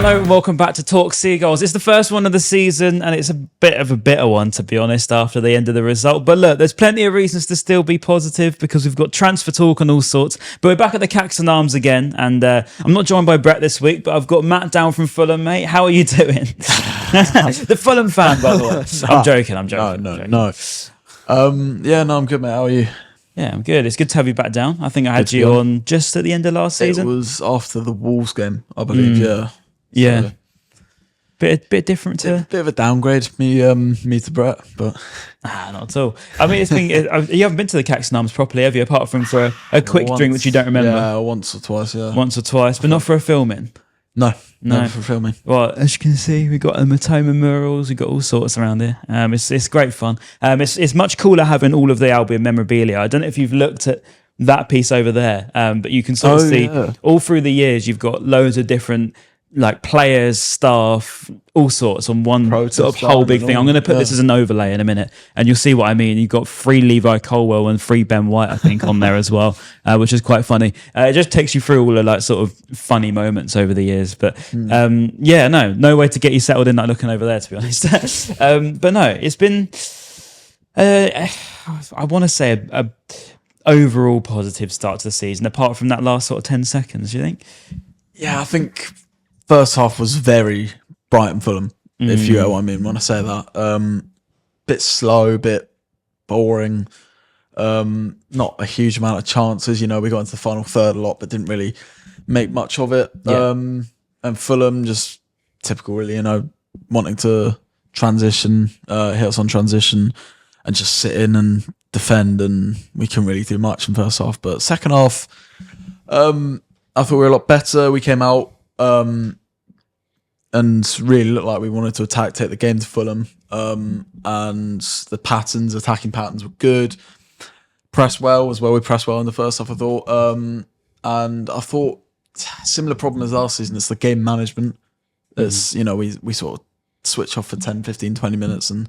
Hello and welcome back to Talk Seagulls. It's the first one of the season and it's a bit of a bitter one, to be honest, after the end of the result. But look, there's plenty of reasons to still be positive because we've got transfer talk and all sorts. But we're back at the Caxton Arms again, and I'm not joined by Brett this week, but I've got Matt down from Fulham, mate. How are you doing? The Fulham fan, by the way. I'm joking. No. I'm good, mate. How are you? Yeah, I'm good. It's good to have you back down. I think I had you on just at the end of last season. It was after the Wolves game, I believe, yeah. Yeah. So, bit different to... Bit of a downgrade, me to Brett, but... not at all. I mean, it's been, you haven't been to the Caxton Arms properly, have you? Apart from for a quick drink, which you don't remember. Yeah, once or twice, yeah. Once or twice, but not for a filming. No, never for filming. Well, as you can see, we've got Matoma murals, we've got all sorts around here. It's great fun. It's much cooler having all of the Albion memorabilia. I don't know if you've looked at that piece over there, but you can sort of see all through the years, you've got loads of different like players, staff, all sorts on one sort of whole big thing. I'm going to put this as an overlay in a minute and you'll see what I mean. You've got free Levi Colwell and free Ben White, I think, on there as well, which is quite funny. It just takes you through all the like sort of funny moments over the years. But no way to get you settled in like looking over there, to be honest. But no, it's been, I want to say a overall positive start to the season, apart from that last sort of 10 seconds, do you think? Yeah, I think first half was very Brighton Fulham, if you know what I mean when I say that. Bit slow, bit boring, not a huge amount of chances. You know, we got into the final third a lot, but didn't really make much of it. Yeah. And Fulham, just typical really, you know, wanting to transition, hit us on transition and just sit in and defend, and we couldn't really do much in first half. But second half, I thought we were a lot better. We came out and really looked like we wanted to take the game to Fulham. And the attacking patterns were good. Pressed well as well. We pressed well in the first half, I thought. And I thought similar problem as last season. It's the game management. It's, you know, we sort of switch off for 10, 15, 20 minutes and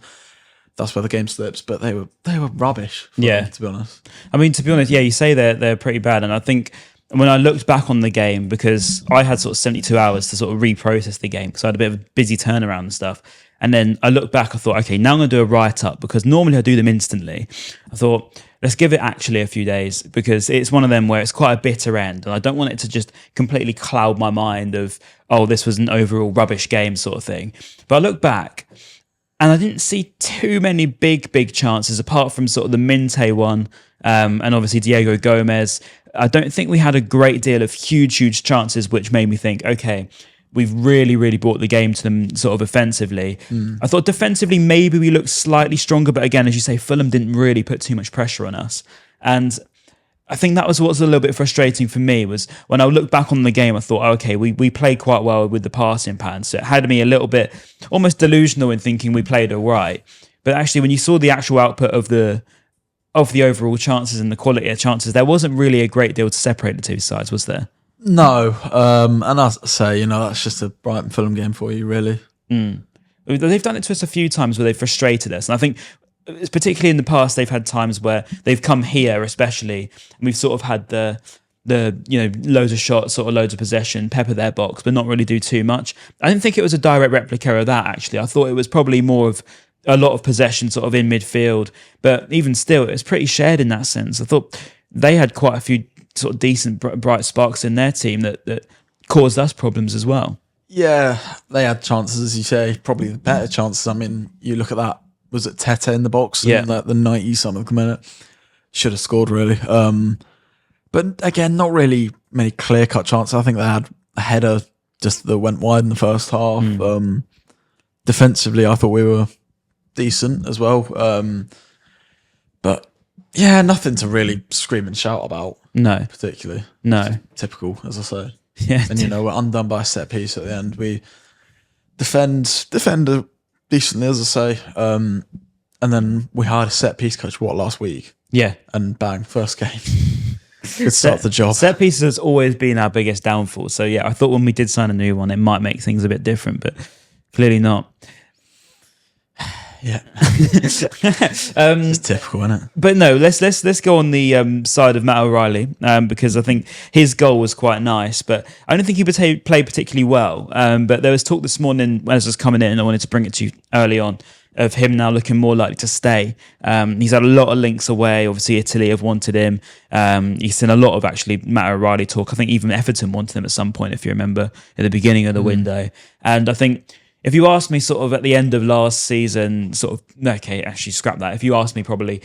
that's where the game slips. But they were rubbish. To be honest. I mean, to be honest, yeah, you say they're pretty bad, and I think when I looked back on the game, because I had sort of 72 hours to sort of reprocess the game, because I had a bit of a busy turnaround and stuff. And then I looked back, I thought, okay, now I'm going to do a write-up, because normally I do them instantly. I thought, let's give it actually a few days, because it's one of them where it's quite a bitter end, and I don't want it to just completely cloud my mind of, oh, this was an overall rubbish game sort of thing. But I look back, and I didn't see too many big chances, apart from sort of the Minte one, and obviously Diego Gomez. I don't think we had a great deal of huge chances, which made me think, okay, we've really brought the game to them sort of offensively. I thought defensively, maybe we looked slightly stronger, but again, as you say, Fulham didn't really put too much pressure on us. And I think that was what's a little bit frustrating for me, was when I looked back on the game, I thought, okay, we played quite well with the passing pattern. So it had me a little bit almost delusional in thinking we played all right. But actually, when you saw the actual output of the overall chances and the quality of chances, there wasn't really a great deal to separate the two sides, was there? No. And as I say, you know, that's just a Brighton Fulham game for you, really. They've done it to us a few times where they've frustrated us. And I think, particularly in the past, they've had times where they've come here, especially, and we've sort of had the you know, loads of shots, sort of loads of possession, pepper their box, but not really do too much. I didn't think it was a direct replica of that, actually. I thought it was probably more of a lot of possession sort of in midfield, but even still, it was pretty shared in that sense. I thought they had quite a few sort of decent bright sparks in their team that caused us problems as well. Yeah, they had chances, as you say, probably the better chances. I mean, you look at that, was it Tete in the box? Yeah. In the 90-something minute? Should have scored, really. But again, not really many clear-cut chances. I think they had a header just that went wide in the first half. Defensively, I thought we were decent as well. But yeah, nothing to really scream and shout about. No. Particularly. No. Typical, as I say. Yeah. And, you know, we're undone by a set piece at the end. We defend decently, as I say. And then we hired a set piece coach, last week? Yeah. And bang, first game. Good start the job. Set pieces has always been our biggest downfall. So yeah, I thought when we did sign a new one, it might make things a bit different, but clearly not. Yeah. It's typical, isn't it? But no, let's go on the side of Matt O'Reilly because I think his goal was quite nice, but I don't think he played particularly well. But there was talk this morning as I was coming in, and I wanted to bring it to you early on, of him now looking more likely to stay. He's had a lot of links away. Obviously, Italy have wanted him. He's seen a lot of actually Matt O'Reilly talk. I think even Everton wanted him at some point, if you remember, at the beginning of the window. And I think if you asked me sort of at the end of last season, sort of, okay, actually scrap that. If you asked me probably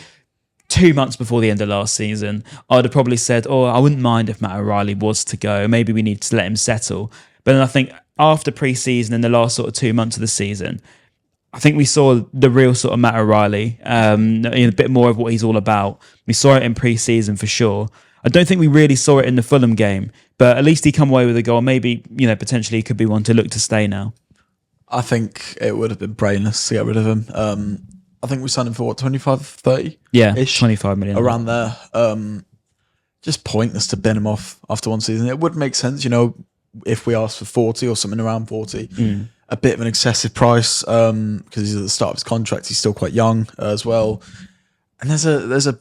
2 months before the end of last season, I'd have probably said, oh, I wouldn't mind if Matt O'Reilly was to go. Maybe we need to let him settle. But then I think after pre-season and the last sort of 2 months of the season, I think we saw the real sort of Matt O'Reilly, a bit more of what he's all about. We saw it in pre-season for sure. I don't think we really saw it in the Fulham game, but at least he come away with a goal. Maybe, potentially he could be one to look to stay now. I think it would have been brainless to get rid of him. I think we signed him for what, 25, 30? Yeah, 25 million. Around there. Just pointless to bin him off after one season. It would make sense, if we asked for 40 or something around 40. A bit of an excessive price because he's at the start of his contract. He's still quite young as well. And there's a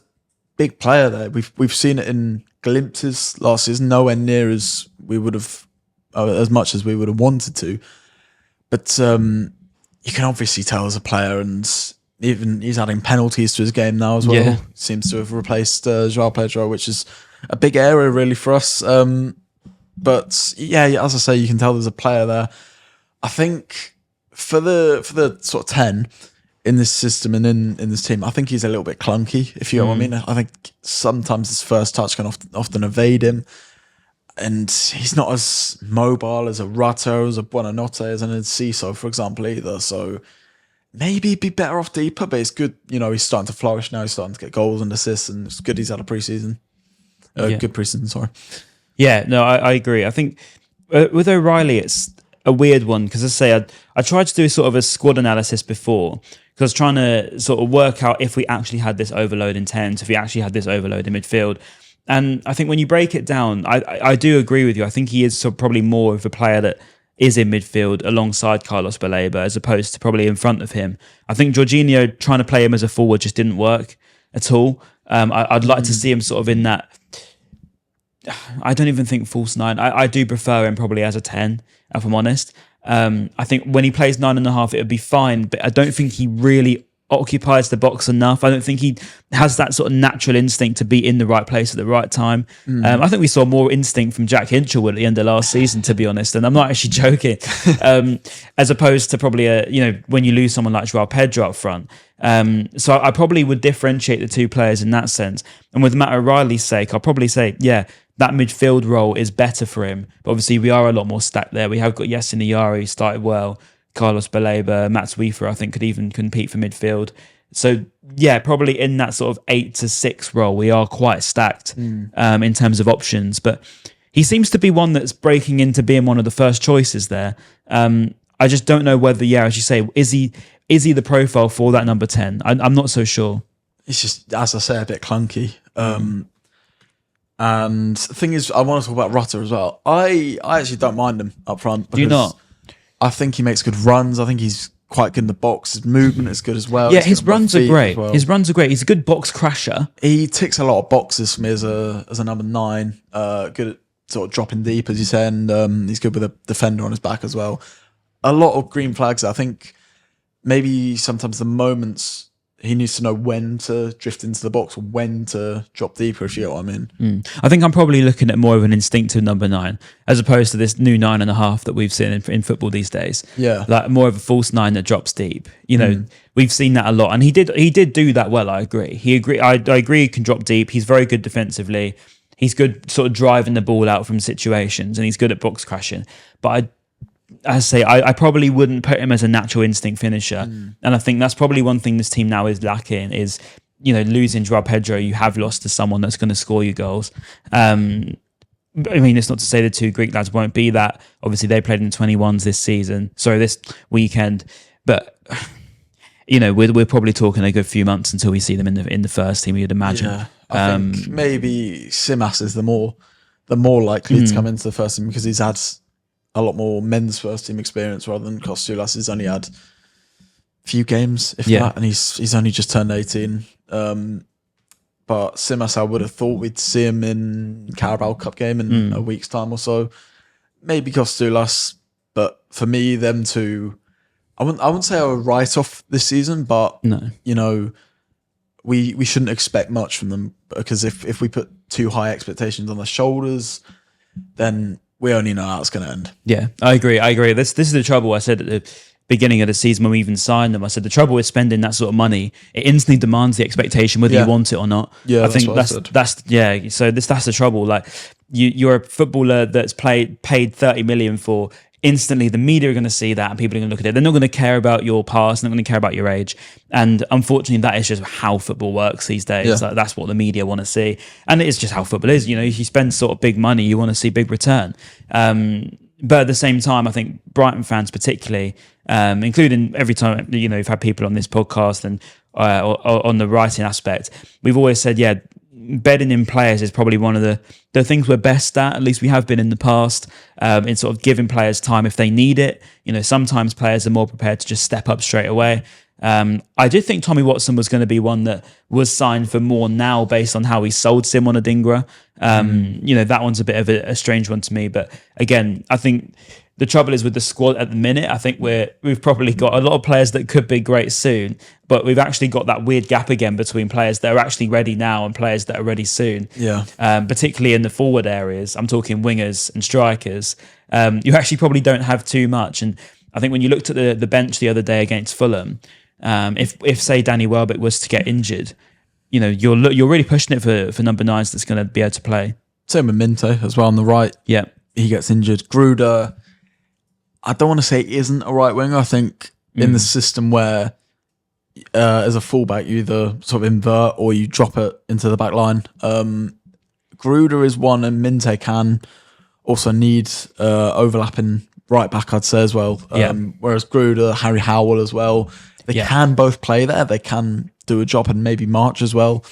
big player there. We've seen it in glimpses last season, nowhere near as we would have, as much as we would have wanted to. But you can obviously tell as a player, and even he's adding penalties to his game now as well. Yeah. Seems to have replaced João Pedro, which is a big area really for us. But yeah, as I say, you can tell there's a player there. I think for the sort of 10 in this system and in this team, I think he's a little bit clunky, if you know what I mean. I think sometimes his first touch can often evade him. And he's not as mobile as a Rutter, as a Buonanotte, as an Enciso, for example, either. So maybe he'd be better off deeper, but it's good. He's starting to flourish now. He's starting to get goals and assists, and it's good he's had a pre-season. Good pre-season, sorry. Yeah, no, I agree. I think with O'Reilly, it's a weird one because, as I say, I tried to do sort of a squad analysis before because I was trying to sort of work out if we actually had this overload in 10s, if we actually had this overload in midfield. And I think when you break it down, I do agree with you. I think he is probably more of a player that is in midfield alongside Carlos Baleba as opposed to probably in front of him. I think Jorginho trying to play him as a forward just didn't work at all. I'd like to see him sort of in that. I don't even think false 9. I do prefer him probably as a 10, if I'm honest. I think when he plays 9.5, it would be fine, but I don't think he really occupies the box enough. I don't think he has that sort of natural instinct to be in the right place at the right time. I think we saw more instinct from Jack Hinchelwood at the end of last season, to be honest, and I'm not actually joking. As opposed to probably when you lose someone like João Pedro up front. So I probably would differentiate the two players in that sense. And with Matt O'Reilly's sake, I'll probably say, yeah, that midfield role is better for him. But obviously, we are a lot more stacked there. We have got Yasin Iyari, who started well. Carlos Baleba, Mats Wiefer, I think, could even compete for midfield. So, yeah, probably in that sort of 8 to 6 role, we are quite stacked in terms of options. But he seems to be one that's breaking into being one of the first choices there. I just don't know whether, as you say, is he the profile for that number 10? I'm not so sure. It's just, as I say, a bit clunky. And the thing is, I want to talk about Rutter as well. I actually don't mind him up front. Do you not? I think he makes good runs. I think he's quite good in the box. His movement is good as well. Yeah, his runs are great. Well. His runs are great. He's a good box crasher. He ticks a lot of boxes for me as a number 9. Good at sort of dropping deep, as you say, and he's good with a defender on his back as well. A lot of green flags. I think maybe sometimes the moments he needs to know when to drift into the box or when to drop deeper, if you know what I mean. I think I'm probably looking at more of an instinctive number 9 as opposed to this new 9.5 that we've seen in football these days. Yeah. Like more of a false 9 that drops deep. We've seen that a lot. And he did do that well, I agree. I agree he can drop deep. He's very good defensively. He's good sort of driving the ball out from situations and he's good at box crashing. But I probably wouldn't put him as a natural instinct finisher. And I think that's probably one thing this team now is lacking is, losing João Pedro, you have lost to someone that's going to score you goals. I mean, it's not to say the two Greek lads won't be that. Obviously, they played in the 21s this weekend. But, we're probably talking a good few months until we see them in the first team, you'd imagine. Yeah, I think maybe Simas is the more likely to come into the first team because he's had a lot more men's first team experience rather than Kostulas. He's only had few games, if that, and he's only just turned 18. But Simas, I would have thought we'd see him in Carabao Cup game in a week's time or so. Maybe Kostulas, but for me, them two, I wouldn't say I would write off this season, but you know, we shouldn't expect much from them, because if we put too high expectations on their shoulders, then we only know how it's going to end. Yeah, I agree. This is the trouble. I said at the beginning of the season when we even signed them, I said the trouble with spending that sort of money, it instantly demands the expectation whether you want it or not. Yeah, I think that's yeah. So that's the trouble. Like you're a footballer that's paid 30 million for. Instantly, the media are going to see that and people are going to look at it. They're not going to care about your past, they're not going to care about your age. And unfortunately, that is just how football works these days. Yeah. Like, that's what the media want to see. And it is just how football is. You know, if you spend sort of big money, you want to see big return. But at the same time, I think Brighton fans particularly, including every time, you know, we've had people on this podcast and on the writing aspect, we've always said, yeah, bedding in players is probably one of the things we're best at least we have been in the past, in sort of giving players time if they need it. You know, sometimes players are more prepared to just step up straight away. I did think Tommy Watson was going to be one that was signed for more now based on how he sold Simon Adingra. You know, that one's a bit of a strange one to me. But again, I think the trouble is with the squad at the minute, I think we've probably got a lot of players that could be great soon, but we've actually got that weird gap again between players that are actually ready now and players that are ready soon. Yeah. Particularly in the forward areas, I'm talking wingers and strikers. You actually probably don't have too much. And I think when you looked at the bench the other day against Fulham, if say Danny Welbeck was to get injured, you know, you're really pushing it for number 9s that's going to be able to play. Same with Minte as well on the right. Yeah. He gets injured. Gruder, I don't want to say he isn't a right winger. I think in the system where as a fullback you either sort of invert or you drop it into the back line. Gruder is one, and Minte can also need overlapping right back, I'd say as well. Whereas Gruder, Harry Howell as well, they can both play there. They can do a job, and maybe March as well.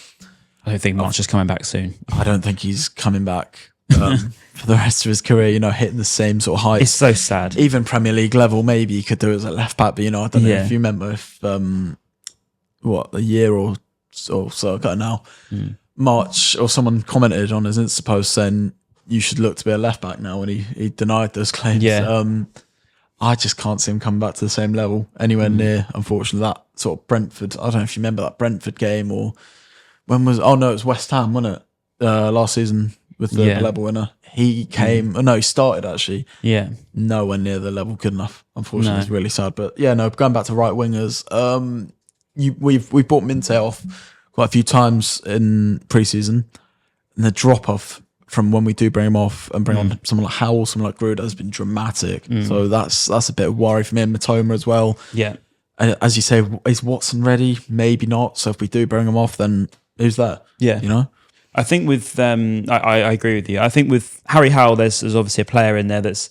I don't think March is coming back soon. I don't think he's coming back for the rest of his career, you know, hitting the same sort of height. It's so sad. Even Premier League level, maybe he could do it as a left back, but, you know, I don't know if you remember if, a year or so ago now, March, or someone commented on his Insta post saying you should look to be a left back now, and he denied those claims. I just can't see him coming back to the same level anywhere near, unfortunately. That sort of Brentford, I don't know if you remember that Brentford game, or it was West Ham, wasn't it? Last season with the Baleba winner. He came, he started actually. Yeah. Nowhere near the level good enough. Unfortunately, it's really sad. But going back to right wingers, we've bought Minte off quite a few times in pre-season, and the drop off from when we do bring him off and bring on someone like Howell, someone like Gruder has been dramatic. So that's a bit of worry for me, and Matoma as well. Yeah. As you say, is Watson ready? Maybe not. So if we do bring him off, then who's that? Yeah. You know? I think with, I agree with you. I think with Harry Howell, there's obviously a player in there that's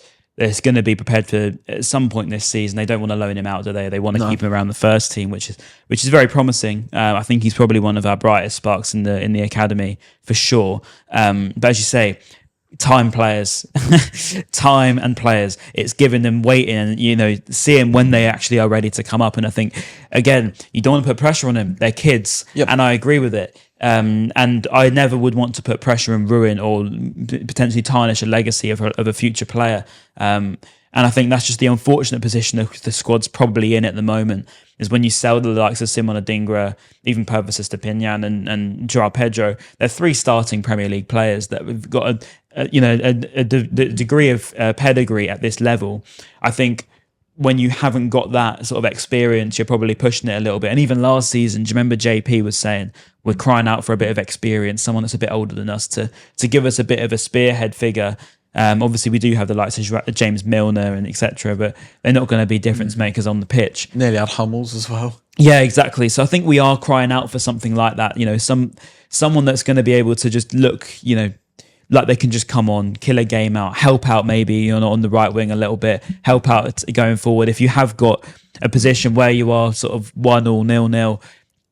going to be prepared for at some point this season. They don't want to loan him out, do they? They want to keep him around the first team, which is very promising. I think he's probably one of our brightest sparks in the academy for sure. But as you say, time and players, it's giving them waiting and, you know, seeing when they actually are ready to come up. And I think, again, you don't want to put pressure on them. They're kids. Yep. And I agree with it. And I never would want to put pressure and ruin or potentially tarnish a legacy of a future player. And I think that's just the unfortunate position that the squad's probably in at the moment, is when you sell the likes of Simon Adingra, even Purvis Estepinian and João Pedro. They're 3 starting Premier League players that have got a degree of pedigree at this level. I think when you haven't got that sort of experience, you're probably pushing it a little bit. And even last season, do you remember JP was saying, we're crying out for a bit of experience, someone that's a bit older than us to give us a bit of a spearhead figure. Obviously, we do have the likes of James Milner and etc., but they're not going to be difference makers on the pitch. Nearly had Hummels as well. Yeah, exactly. So I think we are crying out for something like that. You know, someone that's going to be able to just look, you know, like they can just come on, kill a game out, help out maybe, you know, on the right wing a little bit, help out going forward. If you have got a position where you are sort of 1-1, 0-0,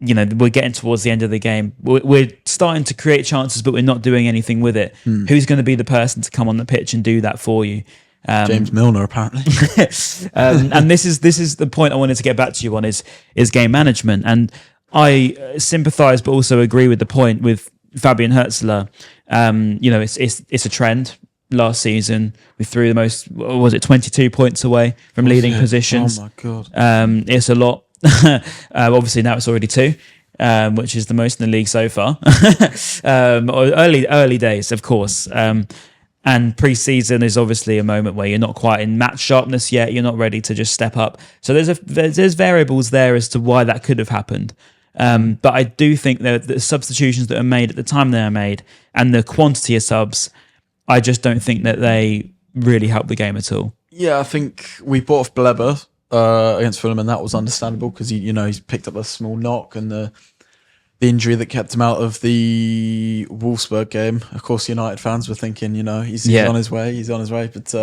you know, we're getting towards the end of the game. We're starting to create chances, but we're not doing anything with it. Who's going to be the person to come on the pitch and do that for you? James Milner, apparently. And this is the point I wanted to get back to you on is game management. And I sympathise, but also agree with the point with Fabian Hürzeler. It's a trend. Last season, we threw the most, what was it, 22 points away from leading positions. Oh my God. It's a lot. Obviously now it's already 2, which is the most in the league so far. Early days, of course. And pre-season is obviously a moment where you're not quite in match sharpness yet. You're not ready to just step up. So there's variables there as to why that could have happened. But I do think that the substitutions that are made at the time they are made and the quantity of subs, I just don't think that they really help the game at all. Yeah, I think we bought off Baleba against Fulham, and that was understandable because he's picked up a small knock and the injury that kept him out of the Wolfsburg game. Of course, United fans were thinking, he's on his way, but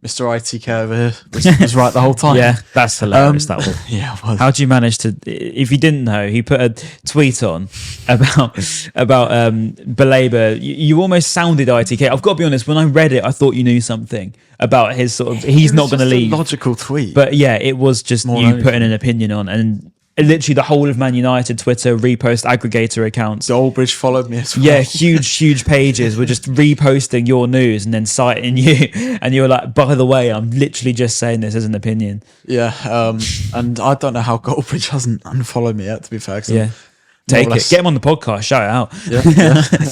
Mr. ITK over here was right the whole time. Yeah, that's hilarious. That one. Yeah, it was. How do you manage to? If you didn't know, he put a tweet on about Baleba. You almost sounded ITK. I've got to be honest. When I read it, I thought you knew something about his sort of. He's not going to leave. A logical tweet, but yeah, it was just you putting an opinion on and. Literally the whole of Man United Twitter repost aggregator accounts. Goldbridge followed me as well. Yeah, huge pages were just reposting your news and then citing you. And you were like, by the way, I'm literally just saying this as an opinion. Yeah, and I don't know how Goldbridge hasn't unfollowed me yet, to be fair. Yeah, take it. Get him on the podcast, shout it out. Yeah.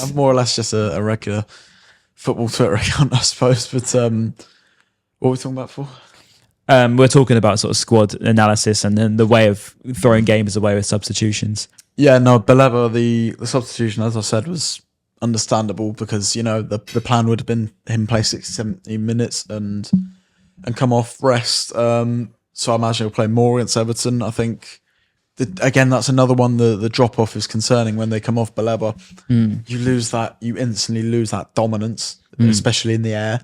I'm more or less just a regular football Twitter account, I suppose. But what were we talking about for? We're talking about sort of squad analysis and then the way of throwing games away with substitutions. Yeah, no, Baleba, the substitution, as I said, was understandable because, the plan would have been him play 60-70 minutes and come off rest. So I imagine he'll play more against Everton. I think, again, that's another one, the drop-off is concerning when they come off Baleba. You instantly lose that dominance, especially in the air,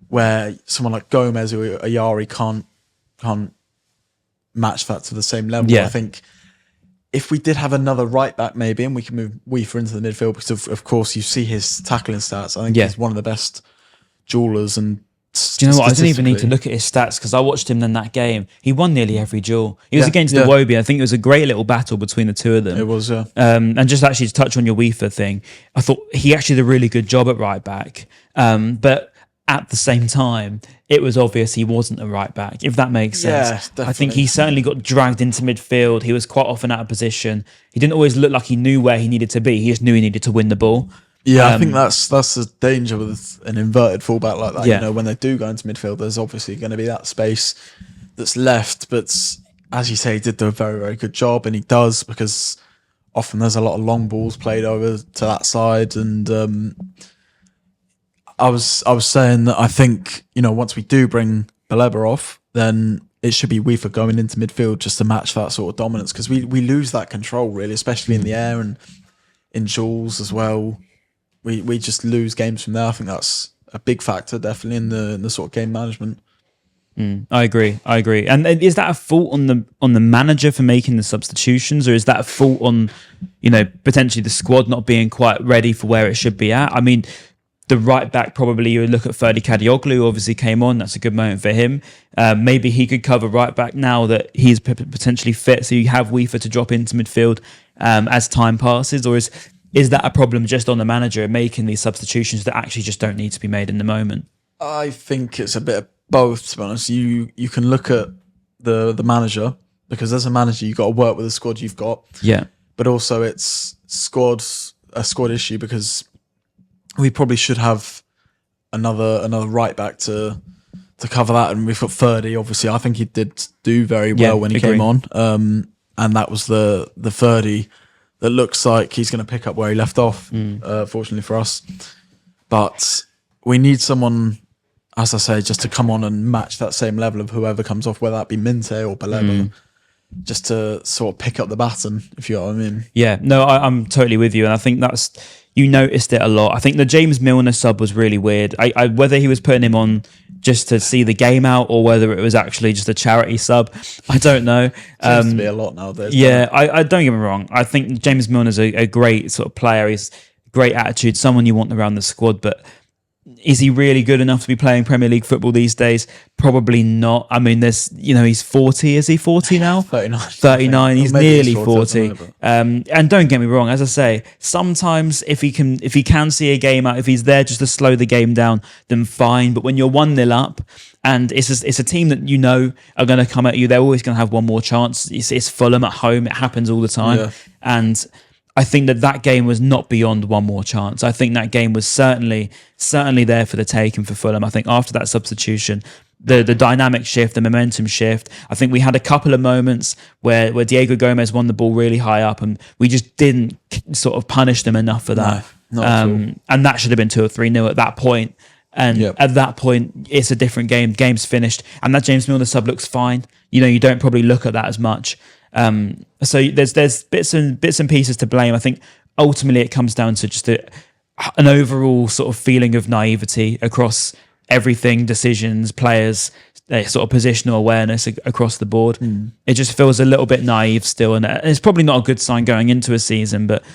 where someone like Gomez or Ayari can't match that to the same level. Yeah. I think if we did have another right back maybe and we can move Weaver into the midfield because of course you see his tackling stats. I think he's one of the best duellers and do you know what? I didn't even need to look at his stats because I watched him in that game. He won nearly every duel. He was against the Iwobi. I think it was a great little battle between the two of them. It was, yeah. And just actually to touch on your Weaver thing, I thought he actually did a really good job at right back. But at the same time, it was obvious he wasn't a right back, if that makes sense. Yeah, I think he certainly got dragged into midfield. He was quite often out of position. He didn't always look like he knew where he needed to be. He just knew he needed to win the ball. Yeah, I think that's the danger with an inverted fullback like that. Yeah. When they do go into midfield, there's obviously going to be that space that's left. But as you say, he did do a very, very good job, and he does because often there's a lot of long balls played over to that side. And I was saying that I think once we do bring Baleba off, then it should be Weaver going into midfield just to match that sort of dominance because we lose that control really, especially in the air and in duels as well. We just lose games from there. I think that's a big factor, definitely in the sort of game management. I agree. And is that a fault on the manager for making the substitutions, or is that a fault on potentially the squad not being quite ready for where it should be at? I mean, the right back, probably you would look at Ferdi Kadioglu, who obviously came on. That's a good moment for him. Maybe he could cover right back now that he's potentially fit. So you have Weaver to drop into midfield as time passes, or is that a problem just on the manager making these substitutions that actually just don't need to be made in the moment? I think it's a bit of both, to be honest. You can look at the manager because as a manager you've got to work with the squad you've got. Yeah. But also it's a squad issue because we probably should have another right back to cover that, and we've got Ferdy. Obviously, I think he did do very well when he came on, and that was the Ferdy that looks like he's going to pick up where he left off. Fortunately for us, but we need someone, as I say, just to come on and match that same level of whoever comes off, whether that be Minte or Baleba. Just to sort of pick up the baton, if you know what I mean. Yeah, no, I'm totally with you, and I think you noticed it a lot. I think the James Milner sub was really weird. I whether he was putting him on just to see the game out or whether it was actually just a charity sub, I don't know. Seems to be a lot nowadays. Yeah, I don't get me wrong. I think James Milner's a great sort of player. He's great attitude, someone you want around the squad, but Is he really good enough to be playing Premier League football these days? Probably not. I mean, he's 40. Is he 40 now? 39. 39. He's nearly 40. Know, and don't get me wrong, as I say, sometimes if he can see a game out, if he's there just to slow the game down, then fine. But when you're 1-0 up and it's a team that you know are going to come at you, they're always going to have one more chance. It's Fulham at home. It happens all the time. Yeah. And I think that game was not beyond one more chance. I think that game was certainly there for the taking for Fulham. I think after that substitution, the dynamic shift, the momentum shift, I think we had a couple of moments where Diego Gomez won the ball really high up and we just didn't sort of punish them enough for that. No, not at all. And that should have been 2 or 3-0 at that point. And at that point, it's a different game. Game's finished. And that James Milner sub looks fine. You don't probably look at that as much. So there's bits and pieces to blame. I think ultimately it comes down to just an overall sort of feeling of naivety across everything, decisions, players, sort of positional awareness across the board. It just feels a little bit naive still, and it's probably not a good sign going into a season, but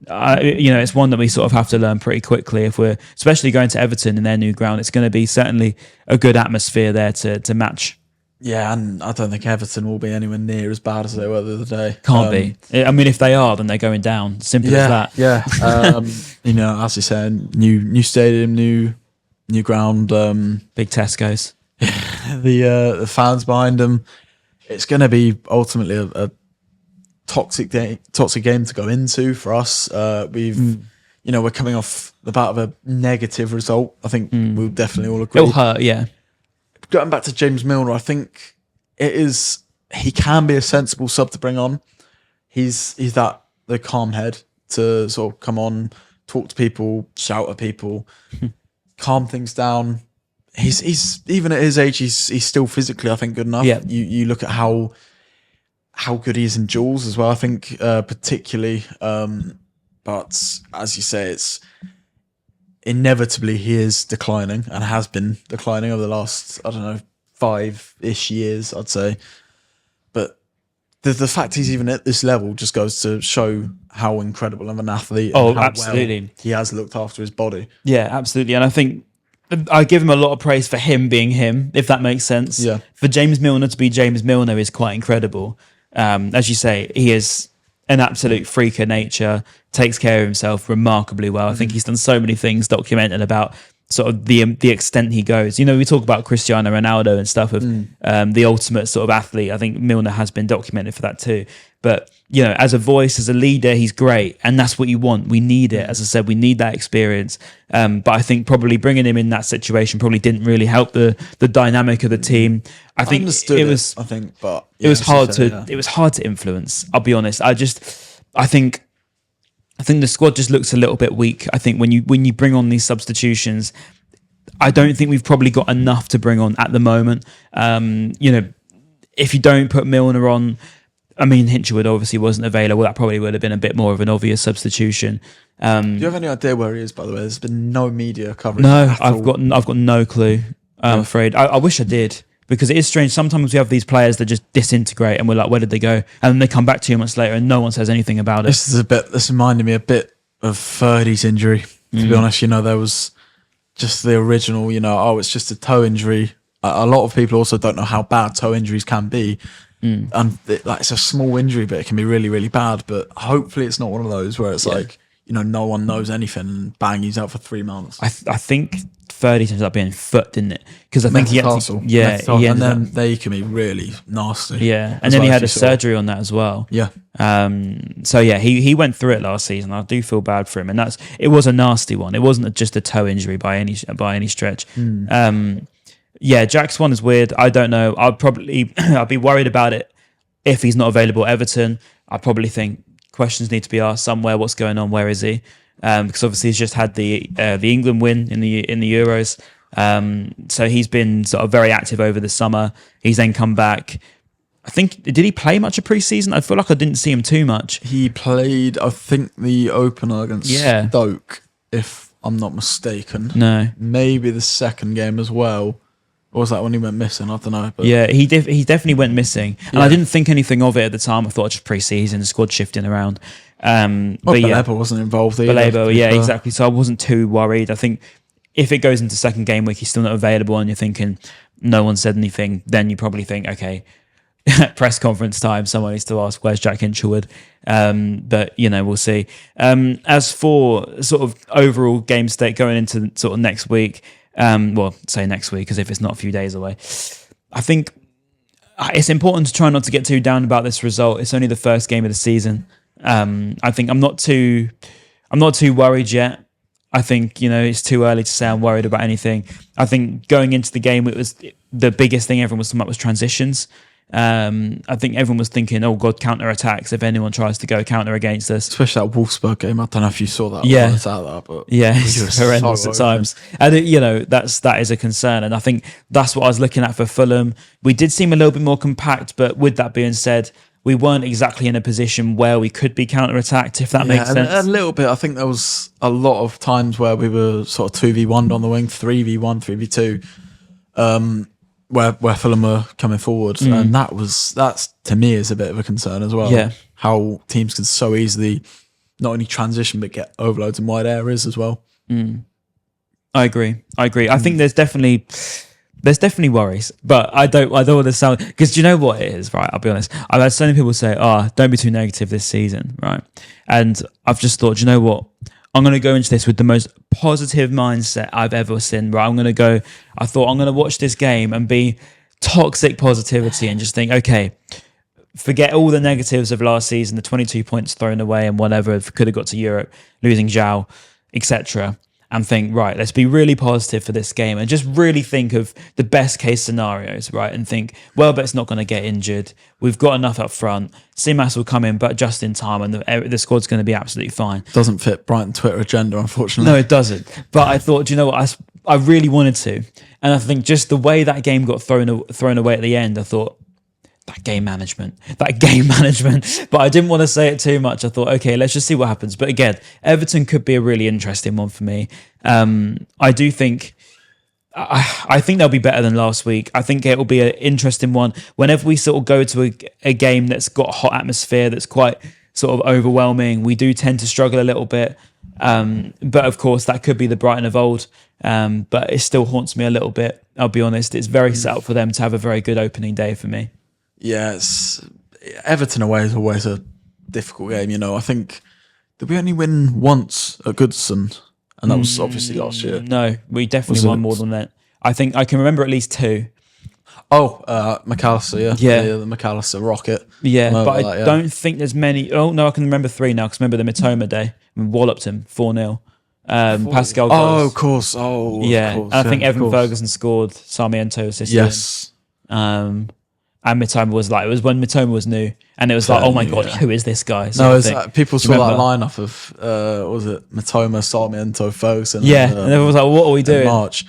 it's one that we sort of have to learn pretty quickly if we're especially going to Everton in their new ground. It's going to be certainly a good atmosphere there to match. Yeah, and I don't think Everton will be anywhere near as bad as they were the other day. Can't be. I mean, if they are, then they're going down. Simple as that. Yeah. As you said, new stadium, new ground. Big Tesco's. The fans behind them. It's going to be ultimately a toxic game to go into for us. We're coming off the back of a negative result. I think we'll definitely all agree. It'll hurt, yeah. Going back to James Milner, I think he can be a sensible sub to bring on. He's the calm head to sort of come on, talk to people, shout at people, calm things down. He's even at his age, he's still physically, I think, good enough. Yeah. You look at how good he is in duels as well, I think, particularly. But as you say, it's inevitably he is declining and has been declining over the last, 5-ish years, I'd say. But the fact he's even at this level just goes to show how incredible of an athlete and how absolutely. well he has looked after his body. Yeah, absolutely. And I think I give him a lot of praise for him being him, if that makes sense. Yeah. For James Milner to be James Milner is quite incredible. As you say, he is an absolute freak of nature, takes care of himself remarkably well. I think he's done so many things documented about sort of the extent he goes. We talk about Cristiano Ronaldo and stuff of the ultimate sort of athlete. I think Milner has been documented for that too. But, as a voice, as a leader, he's great. And that's what you want. We need it. As I said, we need that experience. But I think probably bringing him in that situation probably didn't really help the dynamic of the team. I think understood it was, but it was hard to influence. I'll be honest. I think the squad just looks a little bit weak. I think when you bring on these substitutions, I don't think we've probably got enough to bring on at the moment. If you don't put Milner on, I mean, Hinchelwood obviously wasn't available. That probably would have been a bit more of an obvious substitution. Do you have any idea where he is, by the way? There's been no media coverage. No, I've got no clue. I'm afraid. I wish I did, because it is strange. Sometimes we have these players that just disintegrate, and we're like, where did they go? And then they come back 2 months later, and no one says anything about it. This reminded me a bit of Ferdy's injury. To be honest, there was just the original. It's just a toe injury. A lot of people also don't know how bad toe injuries can be. And it's a small injury, but it can be really, really bad. But hopefully it's not one of those where it's like, no one knows anything and bang, he's out for 3 months. I think 30 turns up being foot, didn't it? Because I think he and then they can be really nasty. Yeah, and then he had a surgery on that as well. Yeah. So yeah, he went through it last season. I do feel bad for him, and it was a nasty one. It wasn't just a toe injury by any stretch. Yeah, Jack's one is weird. I don't know. I'd be worried about it if he's not available at Everton. I probably think questions need to be asked somewhere. What's going on? Where is he? Because obviously he's just had the England win in the Euros. So he's been sort of very active over the summer. He's then come back. I think, did he play much of pre-season? I feel like I didn't see him too much. He played, I think, the opener against Stoke, if I'm not mistaken. No. Maybe the second game as well. Or was that when he went missing? I don't know. But yeah, he definitely went missing. And I didn't think anything of it at the time. I thought just pre-season, squad shifting around. But Baleba wasn't involved either. Baleba, yeah, exactly. So I wasn't too worried. I think if it goes into second game week, he's still not available, and you're thinking no one said anything, then you probably think, okay, press conference time, someone needs to ask where's Jack Hinchelwood. But we'll see. As for sort of overall game state going into sort of next week, say next week, because if it's not a few days away, I think it's important to try not to get too down about this result. It's only the first game of the season. I think I'm not too worried yet. I think, it's too early to say I'm worried about anything. I think going into the game, it was the biggest thing everyone was talking about was transitions. I think everyone was thinking, oh God, counter attacks if anyone tries to go counter against us. Especially that Wolfsburg game. I don't know if you saw that. Yeah, but it's horrendous at times. And that is a concern. And I think that's what I was looking at for Fulham. We did seem a little bit more compact, but with that being said, we weren't exactly in a position where we could be counter-attacked, if that makes sense. A little bit. I think there was a lot of times where we were sort of 2v1 on the wing, 3v1, 3v2, where Fulham were coming forward. And that's to me is a bit of a concern as well. Yeah. How teams can so easily not only transition, but get overloads in wide areas as well. I agree. I think there's definitely worries, but I don't want to sound, because do you know what it is, right? I'll be honest. I've had so many people say, don't be too negative this season, right? And I've just thought, do you know what? I'm going to go into this with the most positive mindset I've ever seen, right? I thought I'm going to watch this game and be toxic positivity and just think, okay, forget all the negatives of last season, the 22 points thrown away and whatever, could have got to Europe, losing Zhao, etc., and think, right, let's be really positive for this game and just really think of the best case scenarios, right? And think, Welbeck's not going to get injured. We've got enough up front. Simas will come in, but just in time, and the squad's going to be absolutely fine. Doesn't fit Brighton Twitter agenda, unfortunately. No, it doesn't. But I thought, do you know what? I really wanted to. And I think just the way that game got thrown away at the end, I thought, that game management. But I didn't want to say it too much. I thought, okay, let's just see what happens. But again, Everton could be a really interesting one for me. I do think, I think they'll be better than last week. I think it will be an interesting one. Whenever we sort of go to a game that's got a hot atmosphere, that's quite sort of overwhelming, we do tend to struggle a little bit. But of course, that could be the Brighton of old. But it still haunts me a little bit. I'll be honest. It's very set up for them to have a very good opening day for me. Yeah, Everton away is always a difficult game. I think, did we only win once at Goodison? And that was obviously last year. No, we definitely won more than that. I think I can remember at least 2. Oh, McAllister, yeah, the McAllister rocket. Yeah, but I don't think there's many. Oh no, I can remember 3 now, because remember the Mitoma day, we walloped him 4-0. Pascal goes. Oh, of course. Oh, yeah. Of course, and I think Evan course. Ferguson scored. Sarmiento assisted. Yes. And Mitoma was like, it was when Mitoma was new, and it was like, oh my God, who is this guy? People saw that lineup of, what was it, Mitoma, Sarmiento, Ferguson. Yeah, and everyone was like, what are we doing? March.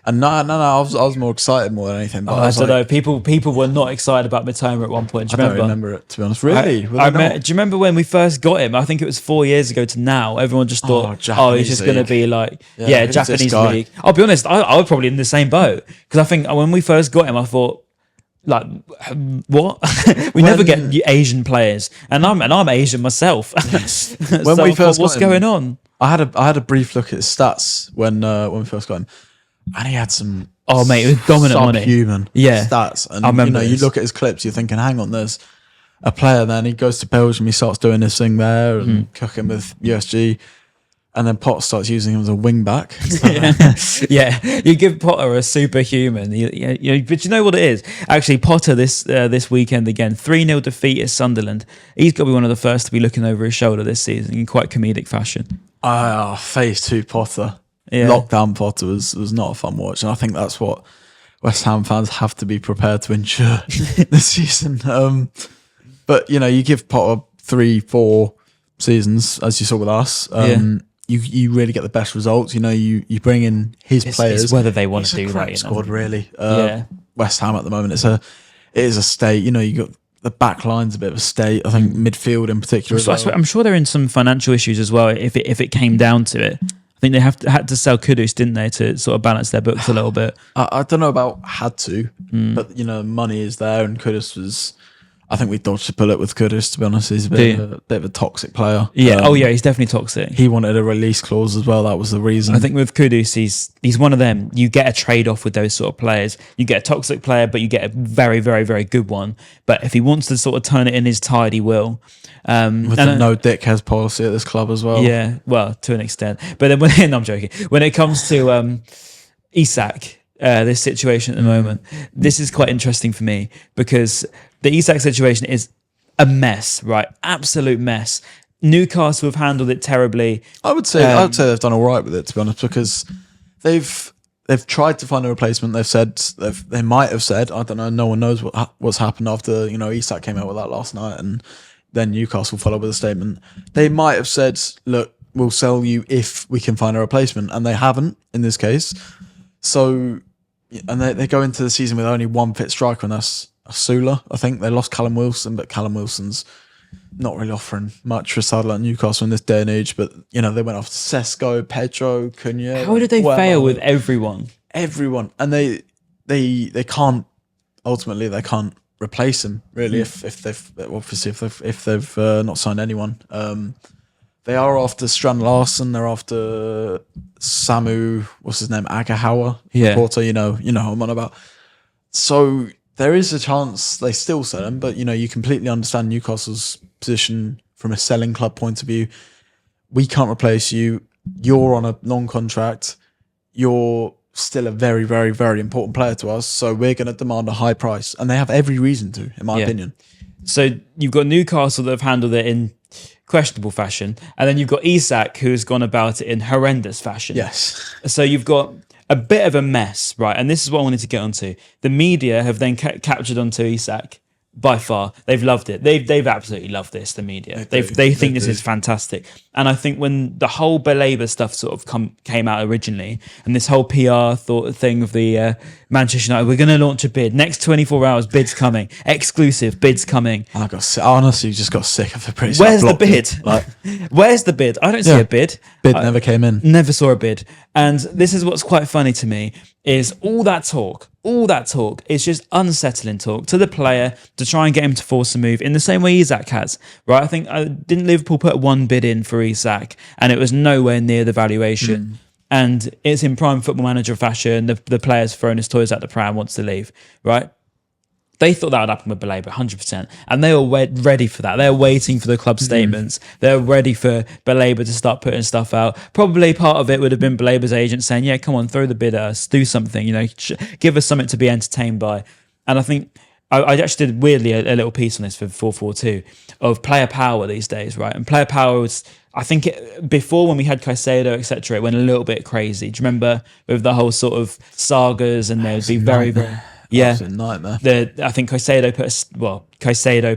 And no, I was more excited more than anything. But I don't know. People were not excited about Mitoma at one point. Do you remember? I don't remember it, to be honest. Really? Do you remember when we first got him? I think it was 4 years ago to now. Everyone just thought, he's just going to be like, Japanese league. I'll be honest, I was probably in the same boat, because I think when we first got him, I thought, like, what? we never get Asian players, and I'm Asian myself. When we first what's going on? I had a brief look at his stats when we first got him, and he had some it was dominant money, subhuman stats. And I remember you look at his clips, you're thinking, hang on, there's a player. Then he goes to Belgium, he starts doing this thing there and cooking with USG. And then Potter starts using him as a wing back. Yeah, you give Potter a superhuman. But you know what it is? Actually, Potter this weekend again, 3-0 defeat at Sunderland. He's got to be one of the first to be looking over his shoulder this season in quite comedic fashion. Phase 2 Potter. Yeah. Lockdown Potter was not a fun watch. And I think that's what West Ham fans have to be prepared to endure this season. But, you give Potter 3-4 seasons, as you saw with us. You really get the best results. You bring in his players. It's whether they want to do that. Squad really. West Ham at the moment, it is a state. You got the back line's a bit of a state. I think midfield in particular. I'm sure they're in some financial issues as well. If it came down to it, I think they had to sell Kudus, didn't they, to sort of balance their books a little bit. I don't know about had to, but money is there, and Kudus was. I think we dodged a bullet with Kudus, to be honest. He's a bit of a toxic player. Yeah. He's definitely toxic. He wanted a release clause as well. That was the reason. I think with Kudus, he's one of them. You get a trade-off with those sort of players. You get a toxic player, but you get a very, very, very good one. But if he wants to sort of turn it in his tide, he will. With the no dickheads policy at this club as well. Yeah, well, to an extent. But then no, I'm joking. When it comes to Isak, this situation at the moment, this is quite interesting for me because the Isak situation is a mess, right? Absolute mess. Newcastle have handled it terribly. I would say they've done all right with it, to be honest, because they've tried to find a replacement. They've said they might have said, I don't know. No one knows what's happened after Isak came out with that last night, and then Newcastle followed with a statement. They might have said, look, we'll sell you if we can find a replacement, and they haven't in this case. So, and they go into the season with only one fit striker, and that's Sula. I think they lost Callum Wilson, but Callum Wilson's not really offering much for Sadler at Newcastle in this day and age. But they went off to Sesko, Pedro, Cunha. How did they fail with everyone? Everyone, and they can't ultimately they can't replace him really if they've not signed anyone. They are after Strand Larsen. They're after Samu. What's his name? Agahawa. Yeah. Porter. You know who I'm on about. So there is a chance they still sell him, but you completely understand Newcastle's position from a selling club point of view. We can't replace you. You're on a long contract. You're still a very, very, very important player to us. So we're going to demand a high price, and they have every reason to, in my opinion. So you've got Newcastle that have handled it in questionable fashion, and then you've got Isak who has gone about it in horrendous fashion. Yes. So you've got a bit of a mess, right? And this is what I wanted to get onto. The media have then captured onto Isak by far. They've loved it. They've absolutely loved this, the media. They think this is fantastic. And I think when the whole Baleba stuff sort of came out originally, and this whole PR thing of the Manchester United, we're going to launch a bid. Next 24 hours, bids coming. Exclusive, bids coming. I honestly just got sick of the British. Where's the bid? Where's the bid? I don't see a bid. Bid never came in. Never saw a bid. And this is what's quite funny to me, is all that talk is just unsettling talk to the player to try and get him to force a move in the same way Isak has, right? I think, didn't Liverpool put one bid in for Isak and it was nowhere near the valuation? And it's in prime Football Manager fashion. The player's thrown his toys out the pram, wants to leave, right? They thought that would happen with Baleba, 100%. And they were ready for that. They're waiting for the club statements. They're ready for Baleba to start putting stuff out. Probably part of it would have been Baleba's agent saying, yeah, come on, throw the bid at us, do something, give us something to be entertained by. And I think I actually did, weirdly, a little piece on this for 442 of player power these days, right? And player power was, I think before when we had Caicedo, etc., it went a little bit crazy. Do you remember with the whole sort of sagas and there would be very, very... Yeah, nightmare. I think Caicedo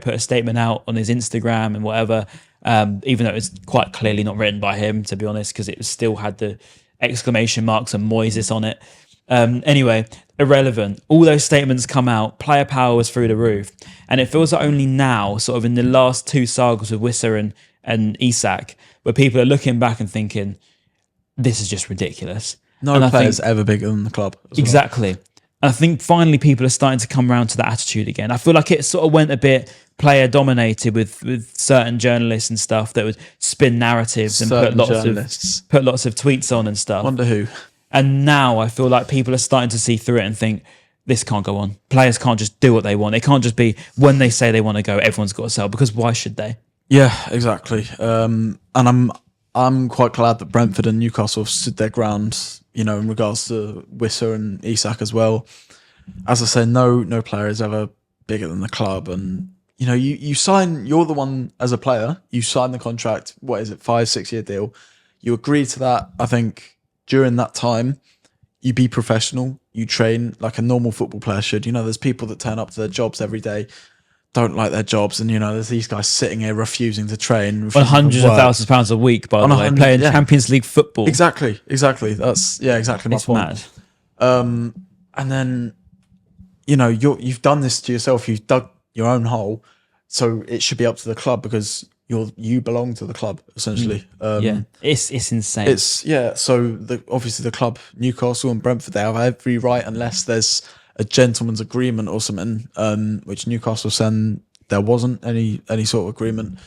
put a statement out on his Instagram and whatever, even though it was quite clearly not written by him, to be honest, because it still had the exclamation marks and Moises on it. Anyway, irrelevant. All those statements come out. Player power was through the roof, and it feels like only now, sort of in the last two sagas with Wissa and Isak, where people are looking back and thinking, "This is just ridiculous." No player's ever bigger than the club. Exactly. Well. I think finally people are starting to come around to that attitude again. I feel like it sort of went a bit player dominated with certain journalists and stuff that would spin narratives and put lots of tweets on and stuff. Wonder who. And now I feel like people are starting to see through it and think, this can't go on. Players can't just do what they want. It can't just be when they say they want to go, everyone's got to sell, because why should they? Yeah, exactly. And I'm quite glad that Brentford and Newcastle have stood their ground, in regards to Wissa and Isak as well. As I say, no player is ever bigger than the club. And, you sign, you're the one as a player, you sign the contract, 5-6 year deal. You agree to that. I think during that time, you be professional, you train like a normal football player should. There's people that turn up to their jobs every day, don't like their jobs, and there's these guys sitting here refusing to train on hundreds of thousands of pounds a week, by the way, playing Champions League football. Exactly. That's exactly my point. Mad. And then you've done this to yourself. You've dug your own hole, so it should be up to the club because you belong to the club essentially. It's insane. So obviously the club, Newcastle and Brentford, they have every right, unless there's a gentleman's agreement or something, which Newcastle send there wasn't any sort of agreement.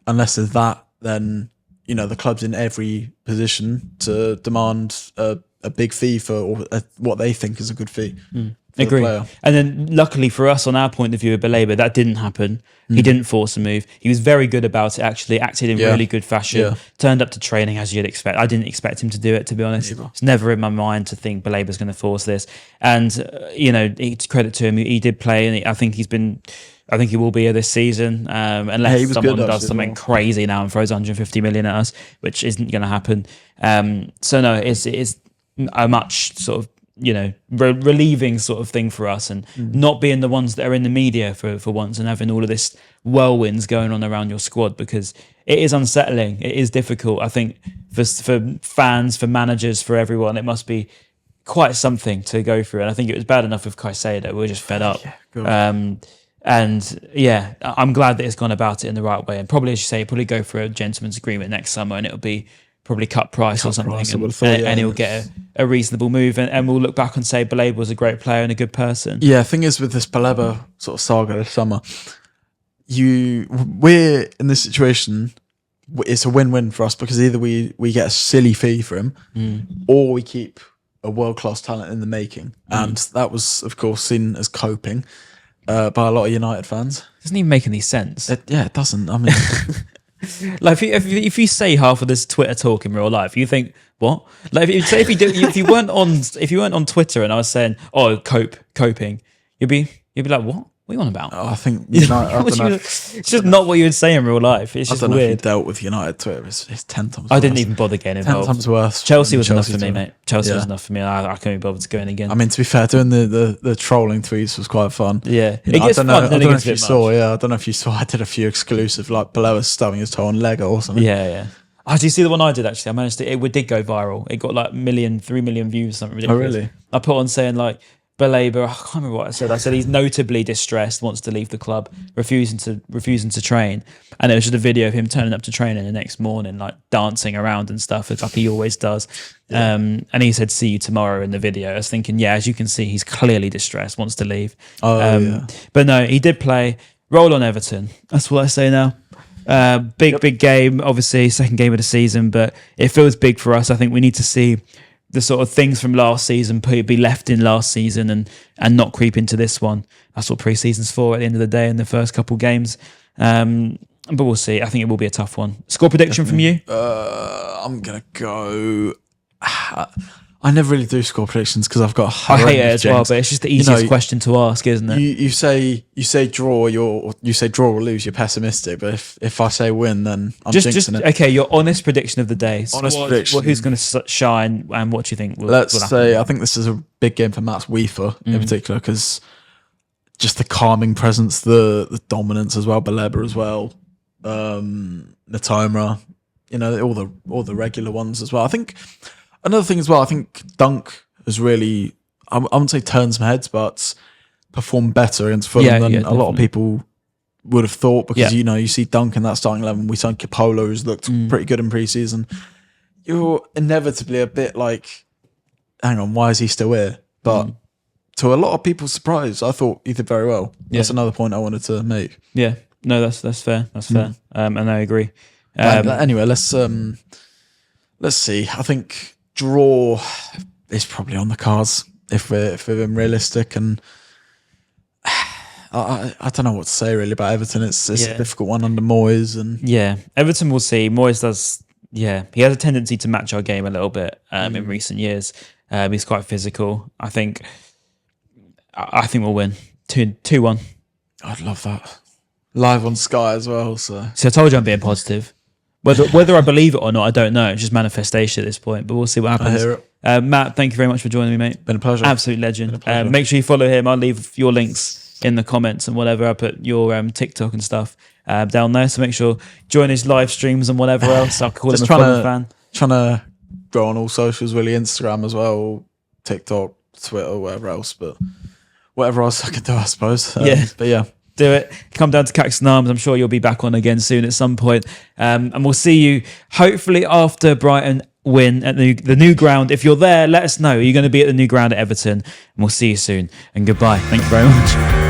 Unless there's that, then the club's in every position to demand a big fee for what they think is a good fee. For Agree. the player. And then luckily for us, on our point of view with Baleba, that didn't happen. He didn't force a move. He was very good about it, actually, acted in really good fashion, turned up to training as you'd expect. I didn't expect him to do it, to be honest. It's never in my mind to think Baleba's going to force this. And, it's credit to him. He did play, and I think he will be here this season, unless someone does something crazy now and throws 150 million at us, which isn't going to happen. So no, it's a much sort of relieving sort of thing for us, and not being the ones that are in the media for once, and having all of this whirlwinds going on around your squad, because it is unsettling. It is difficult. I think for fans, for managers, for everyone, it must be quite something to go through. And I think it was bad enough with Caicedo. We were just fed up. And yeah, I'm glad that it's gone about it in the right way. And probably, as you say, probably go for a gentleman's agreement next summer, and it'll be probably cut price or something, and he'll get a reasonable move, and we'll look back and say Baleba was a great player and a good person. Yeah, the thing is with this Baleba sort of saga this summer, we're in this situation. It's a win-win for us, because either we get a silly fee for him, or we keep a world-class talent in the making, and that was, of course, seen as coping by a lot of United fans. It doesn't even make any sense. It doesn't. I mean. Like if you say half of this Twitter talk in real life, you think what? Like if you weren't on Twitter and I was saying, oh, coping, you'd be like, what? What are you on about? I think United, it's just not what you would say in real life. It's just I don't know weird. If you dealt with United Twitter, it's 10 times. I didn't even bother getting involved. 10 times worse. Chelsea was enough for me, mate. Chelsea was enough for me. I couldn't be bothered to go in again. I mean, to be fair, doing the trolling tweets was quite fun. Yeah, it gets fun. I don't know if you saw. Yeah, I don't know if you saw. I did a few exclusive, like Baleba stubbing his toe on Lego or something. Yeah. Oh, did you see the one I did actually? I managed to. It did go viral. It got like 3 million views, something ridiculous. Oh, really? I put on saying like, Baleba, I can't remember what I said. I said he's notably distressed, wants to leave the club, refusing to train. And it was just a video of him turning up to training the next morning, like dancing around and stuff, like he always does. Yeah. And he said, "See you tomorrow" in the video. I was thinking, yeah, as you can see, he's clearly distressed, wants to leave. But no, he did play. Roll on Everton. That's what I say now. Big game, obviously, second game of the season, but it feels big for us. I think we need to see the sort of things from last season be left in last season and not creep into this one. That's what pre-season's for at the end of the day in the first couple games. But we'll see. I think it will be a tough one. Score prediction from you? I'm going to go... I never really do score predictions because I've got... I hate it as well, but it's just the easiest question to ask, isn't it? You say draw, you say draw or lose, you're pessimistic. But if I say win, then I'm jinxing it. Okay, your honest prediction of the day. Honest prediction. Who's going to shine and what do you think will Let's happen? say, I think this is a big game for Matt's Weaver in particular, because just the calming presence, the dominance as well, Baleba as well, Natoma, all the regular ones as well. I think... Another thing as well, I think Dunk has really, I wouldn't say turned some heads, but performed better against Fulham than a lot of people would have thought, because, you see Dunk in that starting 11. We signed Capola, who's looked pretty good in pre-season. You're inevitably a bit like, hang on, why is he still here? But to a lot of people's surprise, I thought he did very well. That's another point I wanted to make. Yeah, no, that's fair. That's fair. And I agree. Anyway, let's see. I think draw is probably on the cards if we're being realistic, and I don't know what to say really about Everton. It's a difficult one under Moyes, and Everton we'll see. Moyes does, he has a tendency to match our game a little bit in recent years. He's quite physical. I think we'll win 2-1. I'd love that live on Sky as well. So I told you I'm being positive. Whether I believe it or not, I don't know. It's just manifestation at this point, but we'll see what happens. I hear it. Matt, thank you very much for joining me, mate. Been a pleasure. Absolute legend. Make sure you follow him. I'll leave your links in the comments and whatever. I'll put your TikTok and stuff down there. So make sure join his live streams and whatever else. I'll call him a Fulham fan. Trying to grow on all socials, really. Instagram as well, TikTok, Twitter, whatever else. But whatever else I could do, I suppose. But yeah. Do it. Come down to Caxton Arms. I'm sure you'll be back on again soon at some point. And we'll see you hopefully after Brighton win at the new ground. If you're there, let us know. You're going to be at the new ground at Everton. And we'll see you soon. And goodbye. Thank you very much.